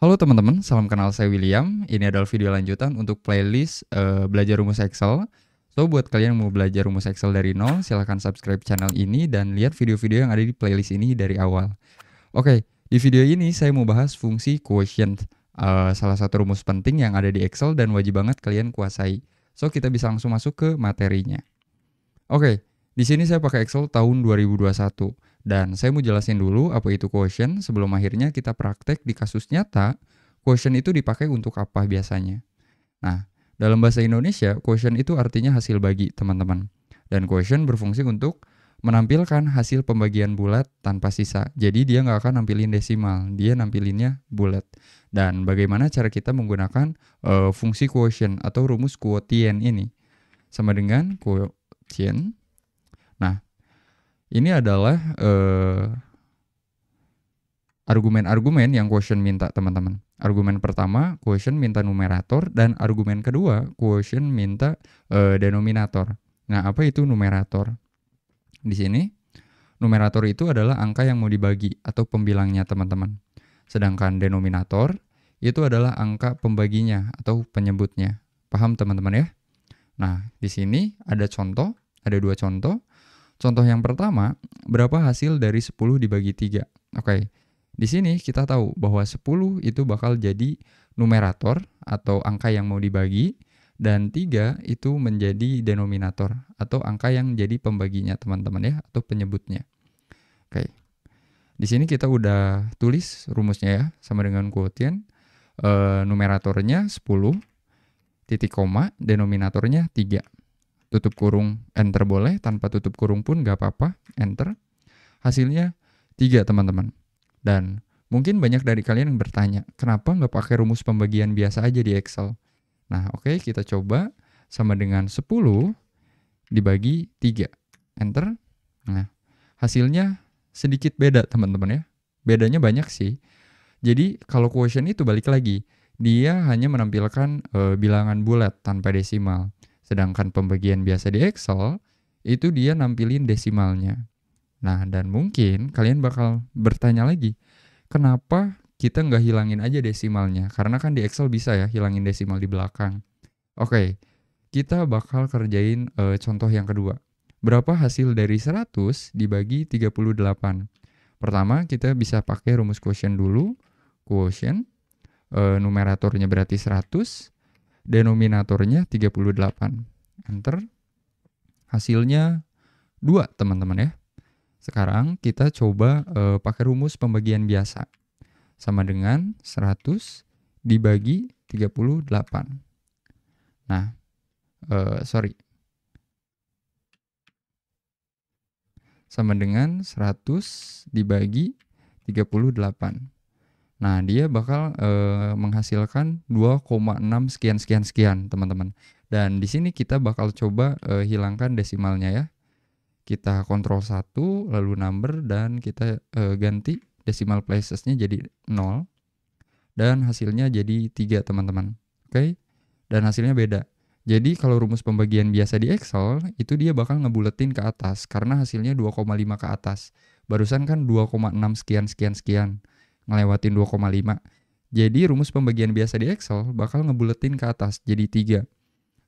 Halo teman-teman, salam kenal, saya William. Ini adalah video lanjutan untuk playlist belajar rumus Excel. So, buat kalian yang mau belajar rumus Excel dari nol, silahkan subscribe channel ini dan lihat video-video yang ada di playlist ini dari awal. Oke, di video ini saya mau bahas fungsi quotient, salah satu rumus penting yang ada di Excel dan wajib banget kalian kuasai. So, kita bisa langsung masuk ke materinya. Oke, di sini saya pakai Excel tahun 2021 dan saya mau jelasin dulu apa itu quotient sebelum akhirnya kita praktek di kasus nyata. Quotient itu dipakai untuk apa biasanya? Nah, dalam bahasa Indonesia, quotient itu artinya hasil bagi, teman-teman. Dan quotient berfungsi untuk menampilkan hasil pembagian bulat tanpa sisa. Jadi dia nggak akan nampilin desimal, dia nampilinnya bulat. Dan bagaimana cara kita menggunakan fungsi quotient atau rumus quotient ini? Sama dengan quotient. Nah, ini adalah argumen-argumen yang quotient minta, teman-teman. Argumen pertama, quotient minta numerator, dan argumen kedua, quotient minta denominator. Nah, apa itu numerator? Di sini, numerator itu adalah angka yang mau dibagi atau pembilangnya, teman-teman. Sedangkan denominator itu adalah angka pembaginya atau penyebutnya. Paham, teman-teman ya? Nah, di sini ada contoh, ada dua contoh. Contoh yang pertama, berapa hasil dari 10 dibagi 3? Oke, di sini kita tahu bahwa 10 itu bakal jadi numerator atau angka yang mau dibagi, dan 3 itu menjadi denominator atau angka yang jadi pembaginya, teman-teman ya, atau penyebutnya. Oke, di sini kita udah tulis rumusnya ya, sama dengan quotient. Numeratornya 10, titik koma, denominatornya 3. Tutup kurung, enter boleh, tanpa tutup kurung pun gak apa-apa, enter. Hasilnya 3, teman-teman. Dan mungkin banyak dari kalian yang bertanya, kenapa nggak pakai rumus pembagian biasa aja di Excel? Nah, oke, kita coba sama dengan 10 dibagi 3. Enter. Nah, hasilnya sedikit beda, teman-teman ya. Bedanya banyak sih. Jadi, kalau quotient itu balik lagi, dia hanya menampilkan bilangan bulat tanpa desimal. Sedangkan pembagian biasa di Excel, itu dia nampilin desimalnya. Nah, dan mungkin kalian bakal bertanya lagi, kenapa kita nggak hilangin aja desimalnya? Karena kan di Excel bisa ya hilangin desimal di belakang. Oke, kita bakal kerjain contoh yang kedua. Berapa hasil dari 100 dibagi 38? Pertama, kita bisa pakai rumus quotient dulu. Quotient, numeratornya berarti 100, denominatornya 38. Enter. Hasilnya 2, teman-teman ya. Sekarang kita coba pakai rumus pembagian biasa. Sama dengan 100 dibagi 38. Nah, sama dengan 100 dibagi 38. Nah, dia bakal menghasilkan 2,6 sekian, teman-teman. Dan di sini kita bakal coba hilangkan desimalnya ya. Kita kontrol 1, lalu number, dan kita ganti decimal placesnya jadi 0. Dan hasilnya jadi 3, teman-teman. Oke? Dan hasilnya beda. Jadi kalau rumus pembagian biasa di Excel, itu dia bakal ngebuletin ke atas, karena hasilnya 2,5 ke atas. Barusan kan 2,6 sekian. Ngelewatin 2,5. Jadi rumus pembagian biasa di Excel bakal ngebuletin ke atas, jadi 3.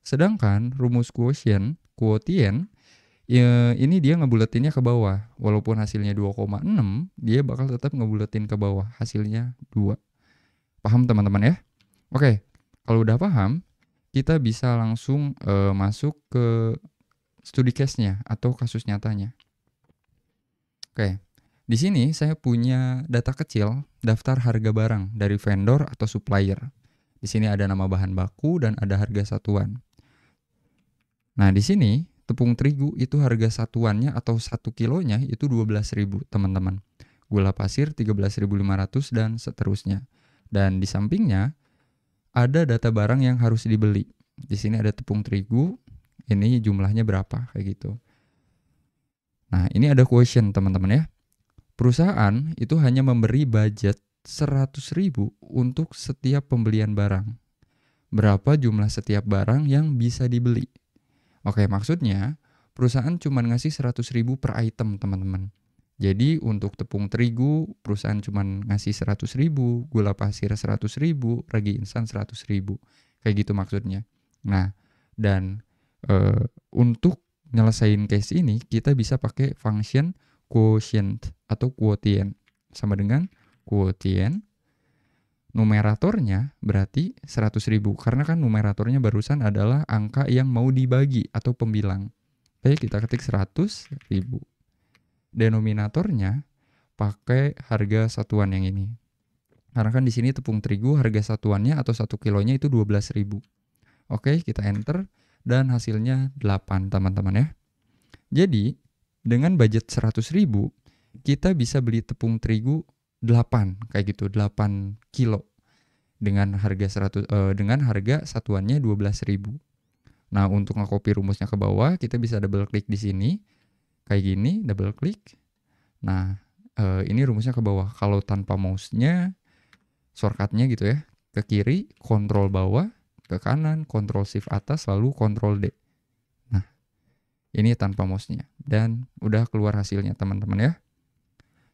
Sedangkan rumus quotient, ya, ini dia ngebuletinnya ke bawah. Walaupun hasilnya 2,6, dia bakal tetap ngebuletin ke bawah. Hasilnya 2. Paham, teman-teman ya? Oke, kalau udah paham, kita bisa langsung masuk ke studi case-nya atau kasus nyatanya. Oke, di sini saya punya data kecil, daftar harga barang dari vendor atau supplier. Di sini ada nama bahan baku dan ada harga satuan. Nah, di sini tepung terigu itu harga satuannya atau 1 kilonya itu 12.000, teman-teman. Gula pasir 13.500 dan seterusnya. Dan di sampingnya ada data barang yang harus dibeli. Di sini ada tepung terigu, ini jumlahnya berapa kayak gitu. Nah, ini ada quotient, teman-teman ya. Perusahaan itu hanya memberi budget 100.000 untuk setiap pembelian barang. Berapa jumlah setiap barang yang bisa dibeli? Oke, maksudnya perusahaan cuma ngasih 100.000 per item, teman-teman. Jadi untuk tepung terigu perusahaan cuman ngasih 100.000, gula pasir 100.000, ragi instan 100.000. Kayak gitu maksudnya. Nah, dan untuk nyelesain case ini kita bisa pakai function quotient atau quotient. Sama dengan quotient numeratornya berarti 100.000 karena kan numeratornya barusan adalah angka yang mau dibagi atau pembilang. Oke, kita ketik 100.000. Denominatornya pakai harga satuan yang ini. Karena kan di sini tepung terigu harga satuannya atau 1 kilonya itu 12.000. Oke, kita enter dan hasilnya 8 teman-teman ya. Jadi dengan budget 100.000 kita bisa beli tepung terigu 8 kayak gitu, 8 kilo dengan harga dengan harga satuannya 12.000. Nah, untuk nge-copy rumusnya ke bawah, kita bisa double klik di sini. Kayak gini, double klik. Nah, ini rumusnya ke bawah. Kalau tanpa mouse-nya, shortcut-nya gitu ya, ke kiri, kontrol bawah, ke kanan, kontrol shift atas, lalu kontrol D. Nah, ini tanpa mouse-nya. Dan udah keluar hasilnya teman-teman ya.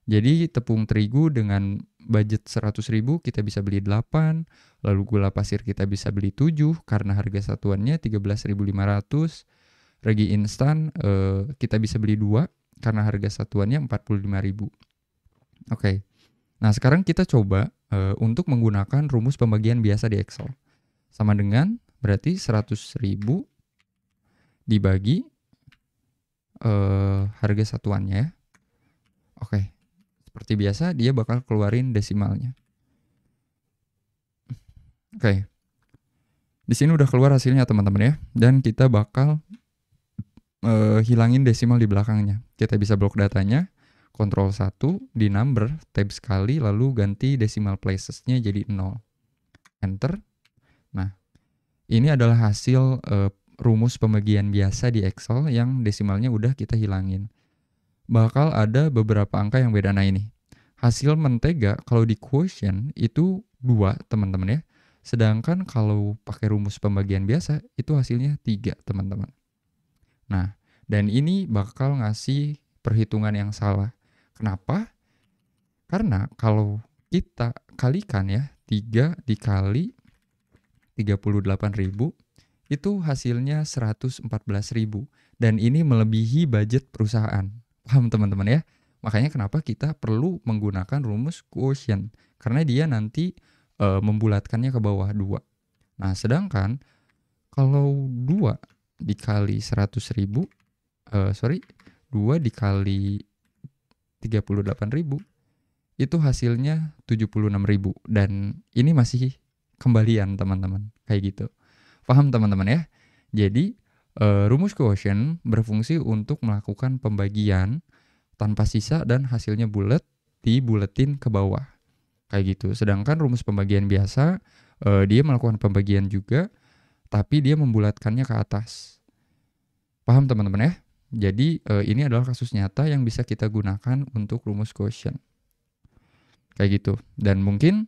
Jadi tepung terigu dengan budget 100.000 kita bisa beli 8, lalu gula pasir kita bisa beli 7 karena harga satuannya 13.500. Ragi instan kita bisa beli 2 karena harga satuannya 45.000. Oke. Nah, sekarang kita coba untuk menggunakan rumus pembagian biasa di Excel. Sama dengan berarti 100.000 dibagi harga satuannya ya. Oke. Seperti biasa dia bakal keluarin desimalnya. Oke. Di sini udah keluar hasilnya teman-teman ya. Dan kita bakal hilangin desimal di belakangnya. Kita bisa blok datanya, Ctrl 1 di number, tab sekali, lalu ganti decimal places-nya jadi 0. Enter. Nah, ini adalah hasil rumus pembagian biasa di Excel yang desimalnya udah kita hilangin. Bakal ada beberapa angka yang beda. Nah ini, hasil mentega kalau di quotient itu 2 teman-teman ya. Sedangkan kalau pakai rumus pembagian biasa itu hasilnya 3 teman-teman. Nah, dan ini bakal ngasih perhitungan yang salah. Kenapa? Karena kalau kita kalikan ya, 3 dikali 38.000 itu hasilnya 114.000. Dan ini melebihi budget perusahaan. Paham teman-teman ya? Makanya kenapa kita perlu menggunakan rumus quotient. Karena dia nanti membulatkannya ke bawah 2. Nah, sedangkan kalau 2 dikali 100.000, 2 dikali 38.000, itu hasilnya 76.000. Dan ini masih kembalian teman-teman. Kayak gitu. Paham teman-teman ya? Jadi, rumus quotient berfungsi untuk melakukan pembagian tanpa sisa dan hasilnya bulat dibuletin ke bawah. Kayak gitu. Sedangkan rumus pembagian biasa, dia melakukan pembagian juga, tapi dia membulatkannya ke atas. Paham teman-teman ya? Jadi ini adalah kasus nyata yang bisa kita gunakan untuk rumus quotient. Kayak gitu. Dan mungkin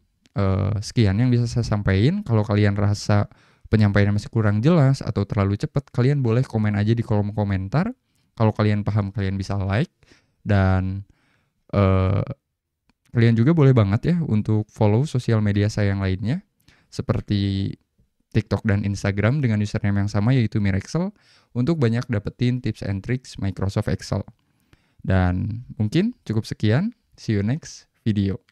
sekian yang bisa saya sampaikan. Kalau kalian rasa penyampaiannya masih kurang jelas atau terlalu cepat, kalian boleh komen aja di kolom komentar. Kalau kalian paham, kalian bisa like. Dan kalian juga boleh banget ya untuk follow sosial media saya yang lainnya, seperti TikTok dan Instagram dengan username yang sama yaitu Mirexcel, untuk banyak dapetin tips and tricks Microsoft Excel. Dan mungkin cukup sekian, see you next video.